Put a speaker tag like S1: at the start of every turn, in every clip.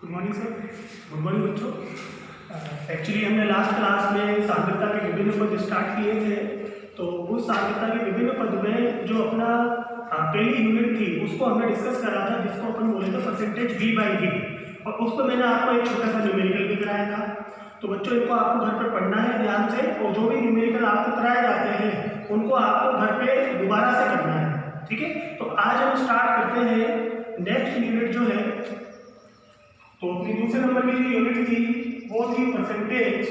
S1: Good morning sir. Good morning बच्चों। Actually हमने last class में सांद्रता के विभिन्न पद स्टार्ट किए थे। तो उस सांद्रता के विभिन्न पद में जो अपना पहली यूनिट थी उसको हमने डिस्कस करा था, जिसको अपन बोले थे परसेंटेज V बाई V, और उस पर मैंने आपको एक छोटा सा न्यूमेरिकल भी कराया था। तो बच्चों इनको आपको घर पर पढ़ना है ध्यान से, और जो भी न्यूमेरिकल आपको कराए जाते हैं उनको आपको घर पे दोबारा से करना है, ठीक है। तो आज हम स्टार्ट करते हैं नेक्स्ट यूनिट जो है। तो अपनी दूसरे नंबर की जो यूनिट थी वो थी परसेंटेज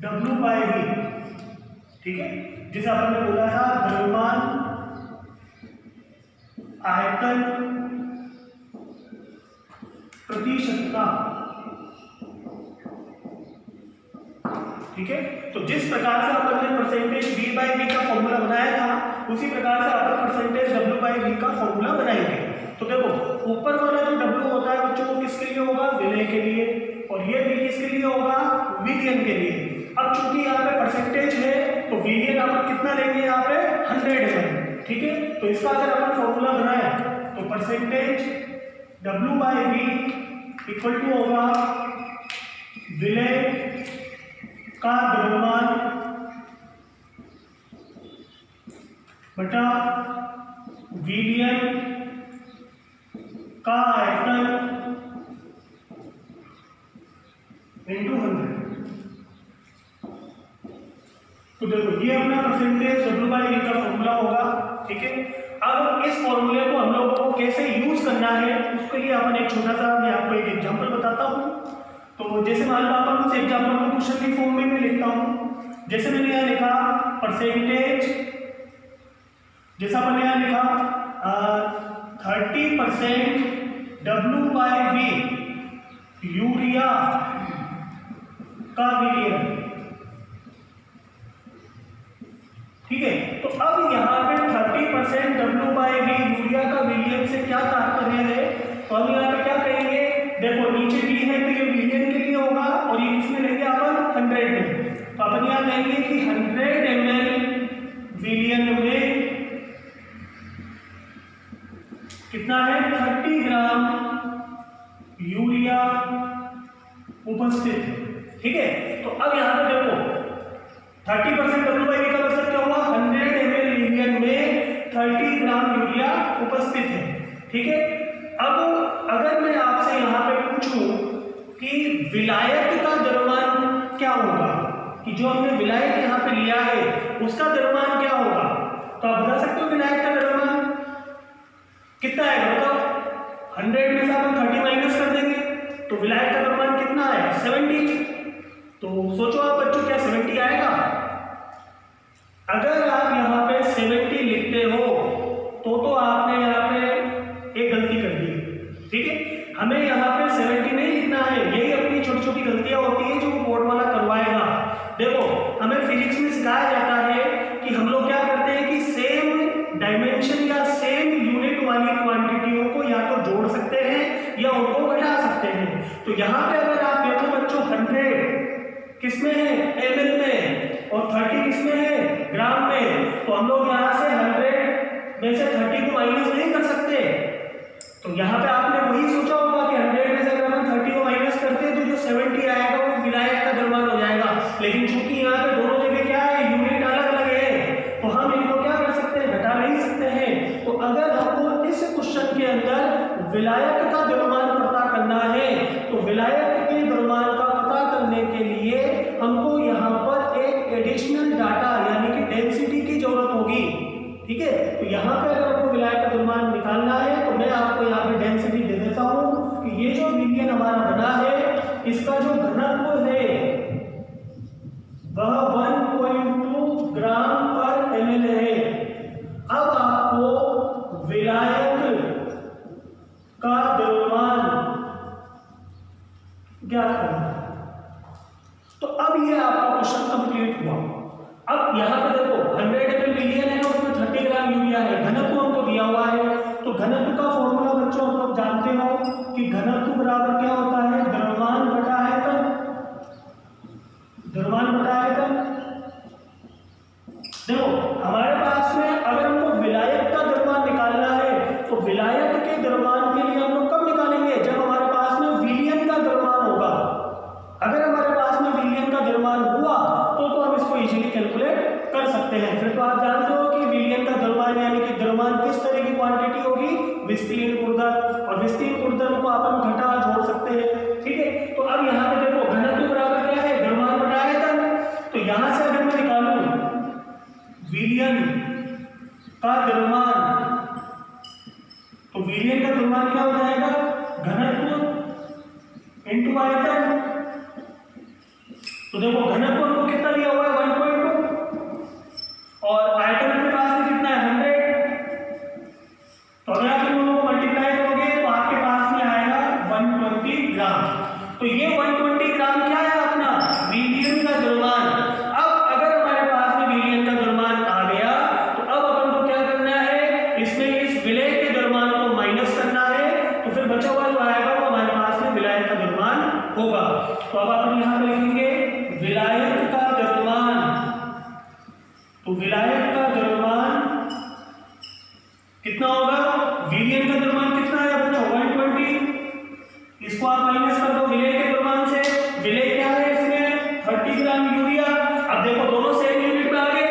S1: W बाई V, ठीक है। जिसे अपन ने बोला था द्रव्यमान आयतन प्रतिशतता, ठीक है। तो जिस प्रकार से अपन ने परसेंटेज V बाई V का फॉर्मूला बनाया था उसी प्रकार से अपन परसेंटेज W बाई V का फॉर्मूला बनाएंगे। तो देखो ऊपर वाला जो W होता है बच्चों वो किसके लिए होगा? विलय के लिए, और ये V किसके लिए होगा? विलयन के लिए। अब चूंकि यहाँ पे परसेंटेज है तो विलयन अपन कितना लेंगे? यहाँ पे 100 है, ठीक है। तो इसका अगर अपन फॉर्मूला बनाए तो percentage W by V equal to होगा विलय का द्रव्यमान बटा विलयन का आयतन इंटू 100। तो देखो ये अपना परसेंटेज W बाई V का फॉर्मूला होगा, ठीक है। अब इस फॉर्मूले को हम लोगों को कैसे यूज करना है उसके लिए अपन एक छोटा सा मैं आपको एक एग्जांपल बताता हूँ। तो जैसे मान लो अपन उस एग्जांपल को क्वेश्चन की फॉर्म में मैं लिखता हूँ। जैसे मैंने यहाँ लिखा परसेंटेज, जैसा मैंने यहाँ लिखा 30% W बाई V यूरिया का विलयन, ठीक है। तो अब यहाँ पे 30% W बाई V यूरिया का विलयन से क्या तात्पर्य है? तो हम यहाँ पे क्या कहेंगे? देखो नीचे V है तो ये विलयन के लिए होगा, और ये किसमें लेंगे अपन? 100 में। तो अपन यहाँ कहेंगे कि 100 ml विलयन में कितना है? 30 ग्राम यूरिया उपस्थित है, ठीक है। तो अब यहाँ पे देखो 30% W बाई V का मतलब क्या हुआ? 100 ml विलयन में 30 ग्राम यूरिया उपस्थित है, ठीक है। अब अगर मैं आपसे यहाँ पे पूछूं कि विलायक का द्रव्यमान क्या होगा, कि जो हमने विलायक यहाँ पे लिया है उसका द्रव्यमान क्या होगा, तो आप बता सकते हो विलायक का द्रव्यमान कितना आएगा? बताओ। 100 में से अपन 30 माइनस कर देंगे तो विलायक का द्रव्यमान कितना आएगा? 70। तो सोचो आप बच्चों, क्या 70 आएगा? अगर आप यहाँ पे 70 लिखते हो तो आपने यहाँ पे एक गलती कर दी, ठीक है। हमें यहाँ पे 70 नहीं लिखना है, यही अपनी छोटी छोटी गलतियां होती है जो बोर्ड वाला करवाएगा। देखो हमें फिजिक्स में सिखाया जाता है कि हम लोग क्या करते हैं कि सेम डायमेंशन या सेम यूनिट वाली क्वांटिटियों को या तो जोड़ सकते हैं या उनको घटा सकते हैं। तो यहाँ पे अगर आप देखो बच्चों 100 किसमें है? ml में, और 30 किसमें है? ग्राम में। तो हम लोग यहाँ से 100 में से 30 को माइनस नहीं कर सकते। तो यहाँ पे आपने वही सोचा होगा कि 100 में से अगर हम 30 को माइनस करते हैं तो जो 70 आएगा वो विलायक का द्रव्यमान हो जाएगा। लेकिन चूंकि यहाँ पे दोनों जगह क्या है? यूनिट अलग अलग है, तो हम इनको क्या कर सकते हैं? घटा नहीं सकते हैं। तो अगर हमको इस क्वेश्चन के अंदर विलायक का द्रव्यमान पता करना है तो विलायक के द्रव्यमान का पता करने के लिए हमको यहाँ पर एक एडिशनल डाटा यानी कि डेंसिटी की जरूरत होगी, ठीक है। तो यहाँ पे अगर आपको विलायक का द्रव्यमान निकालना है तो मैं आपको यहाँ पे डेंसिटी दे देता हूँ कि ये जो विलयन हमारा बना है इसका जो घनत्व है वह 1.2 ग्राम पर ml है। अब आपको विलायक का द्रव्यमान ज्ञात करना है। तो अब ये आपका क्वेश्चन कंप्लीट हुआ। अब यहाँ पे देखो 100 ml विलयन है, उसमें 30 ग्राम यूरिया है, घनत्व हमको दिया हुआ है। तो घनत्व का फॉर्मूला बच्चों हम लोग जानते हो कि घनत्व बराबर क्या होता है? द्रव्यमान बटा आयतन, द्रव्यमान बटा आयतन। देखो हमारे पास में अगर हमको विलायक का द्रव्यमान निकालना है तो विलायक के द्रव्यमान के लिए हम लोग कब निकालेंगे? जब हमारे गुणधर्म को अपन घटा जोड़ सकते हैं, ठीक है। तो अब यहाँ पे देखो घनत्व बराबर क्या है, द्रव्यमान बटा आयतन। तो यहाँ से अगर मैं निकालूं विलयन का द्रव्यमान, तो विलयन का द्रव्यमान क्या हो जाएगा, घनत्व इंटू आयतन। तो देखो घनत्व हमको कितना दिया हुआ है 1.2 और आयतन अपने पास में कितना है 100। तो अगर आप इन दोनों को मल्टीप्लाई करोगे तो आपके पास में आएगा 120 ग्राम। तो ये 120 ग्राम क्या है अपना विलयन का द्रव्यमान। अब अगर हमारे पास में विलयन का द्रव्यमान आ गया तो अब अपन को क्या करना है, इसमें इस विलय के द्रव्यमान को माइनस करना है। तो फिर बचा हुआ जो आएगा वो हमारे पास में विलायक का द्रव्यमान होगा। तो अब अपन यहाँ पे लिखेंगे विलायक का द्रव्यमान। तो विलायक का द्रव्यमान कितना होगा, विलयन का द्रव्यमान कितना है बच्चों 120, इसको आप माइनस कर दो विलय के द्रव्यमान से। विलय क्या है इसमें 30 ग्राम यूरिया। अब देखो दोनों सेम यूनिट में आ गए,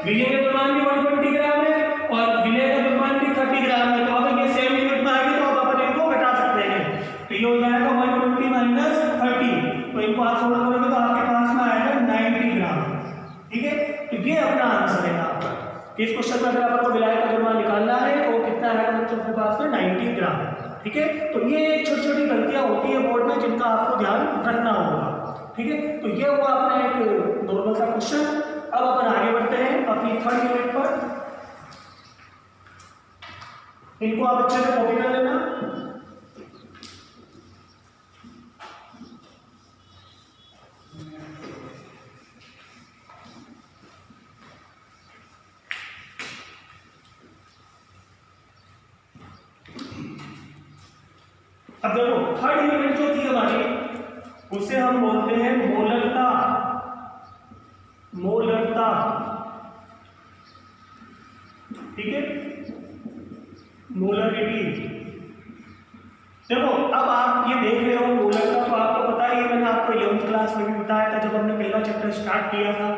S1: विलय का द्रव्यमान भी 120 ग्राम है और विलय का द्रव्यमान भी 30 ग्राम है। तो अब ये सेम यूनिट में आ गए तो अब अपन इनको घटा सकते हैं। तो ये हो जाएगा 120 माइनस 30, तो इनको आप सोल्व करोगे तो आपके पास में आएगा 90 ग्राम, ठीक है। तो ये अपना आंसर है आपका। इस क्वेश्चन में अगर आपको विलायक का द्रव्यमान निकालना है तो कितना है बच्चों के पास में 90 ग्राम, ठीक है। तो ये छोटी छोटी गलतियां होती है बोर्ड में जिनका आपको ध्यान रखना होगा, ठीक है। तो ये हुआ अपना एक नॉर्मल सा क्वेश्चन। अब अपन आगे बढ़ते हैं अपनी थर्ड यूनिट पर। इनको आप अच्छे से कॉपी कर लेना। अब देखो थर्ड यूनिट जो थी हमारी उसे हम बोलते हैं मोलरता। मोलरता, ठीक है, मोलरिटी। देखो अब आप ये देख रहे हो मोलरता, तो आपको पता है मैंने आपको 11वीं क्लास में भी बताया था जब हमने पहला चैप्टर स्टार्ट किया था।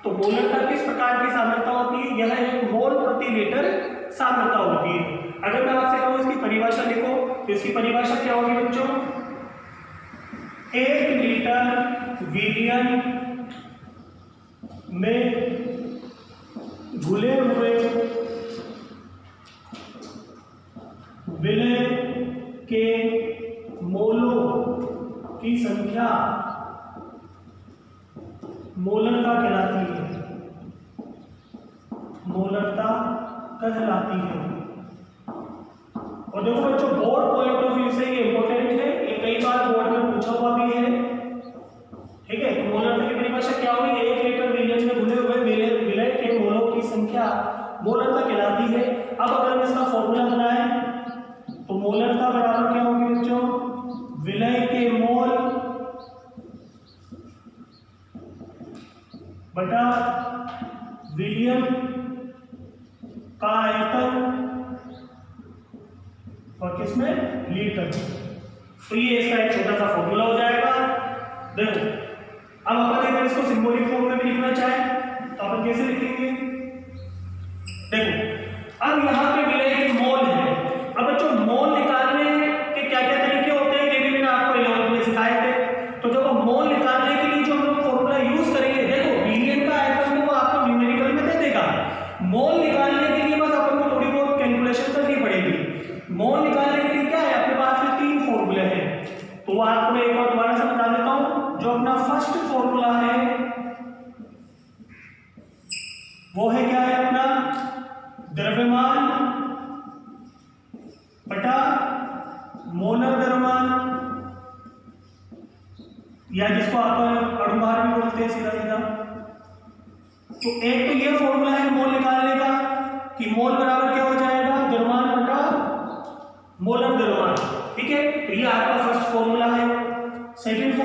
S1: तो मोलरता किस प्रकार की सांद्रता होती है, यह एक मोल प्रति लीटर सांद्रता होती है। अगर मैं आपसे कहूं इसकी परिभाषा लिखो तो इसकी परिभाषा क्या होगी बच्चों, 1 लीटर विलयन में घुले हुए विलय के मोलों की संख्या मोलरता कहलाती है। मोलरता कहलाती है। और देखो बच्चों बोर्ड पॉइंट ऑफ व्यू से ये इंपॉर्टेंट है, ये कई बार बोर्ड में पूछा हुआ भी है, ठीक है। तो मोलरता की परिभाषा क्या हुई, 1 लीटर विलयन में घुले हुए विलय के मोलों की संख्या मोलरता कहलाती है। अब अगर हम इसका फॉर्मूला बनाएं तो मोलरता बराबर क्या होगी बच्चों, विलय के मोल बटा विलयन का आयतन और किसमें लीटर। तो ये इसका एक छोटा सा फॉर्मूला हो जाएगा। देखो अब अपन अगर इसको सिंबॉलिक फॉर्म में भी लिखना चाहें तो अपन कैसे लिखेंगे, देखो अब यहाँ पे विलय के मोल है। अब बच्चों मोल निकालने के क्या क्या तरीके होते हैं ये भी मैंने आपको 11वीं में सिखाए थे। तो जब मोल निकालने के लिए जो हम लोग फॉर्मूला यूज करेंगे, देखो विलयन का आयतन वो आपको न्यूमेरिकल में दे देगा। मोल निकालने के लिए बस अपन को थोड़ी बहुत कैलकुलेशन करनी पड़ेगी। मोल निकालने के लिए क्या है, अपने पास में 3 फॉर्मूले हैं। तो आपको मैं एक बार दोबारा से बता देता हूं। जो अपना फर्स्ट फॉर्मूला है वो है क्या है अपना, द्रव्यमान बटा मोलर द्रव्यमान, या जिसको अपन अणुभार भी बोलते हैं सीधा सीधा। तो एक तो ये फॉर्मूला है मोल निकालने का कि मोल बराबर क्या हो जाएगा, द्रव्यमान बटा मोलर द्रव्यमान, ठीक है। तो ये आपका फर्स्ट फॉर्मूला है। सेकंड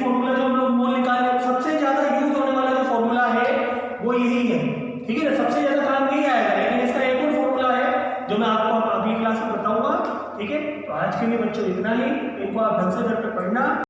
S1: फॉर्मूला जो हम लोग मोल निकाले, सबसे ज्यादा यूज होने वाला जो फॉर्मूला है वो यही है, ठीक है ना, सबसे ज्यादा काम नहीं आएगा। लेकिन इसका एक और फॉर्मूला है जो मैं आपको अगली क्लास में बताऊंगा, ठीक है। तो आज के लिए बच्चों इतना ही, इनको आप ढंग से घर पे पढ़ना।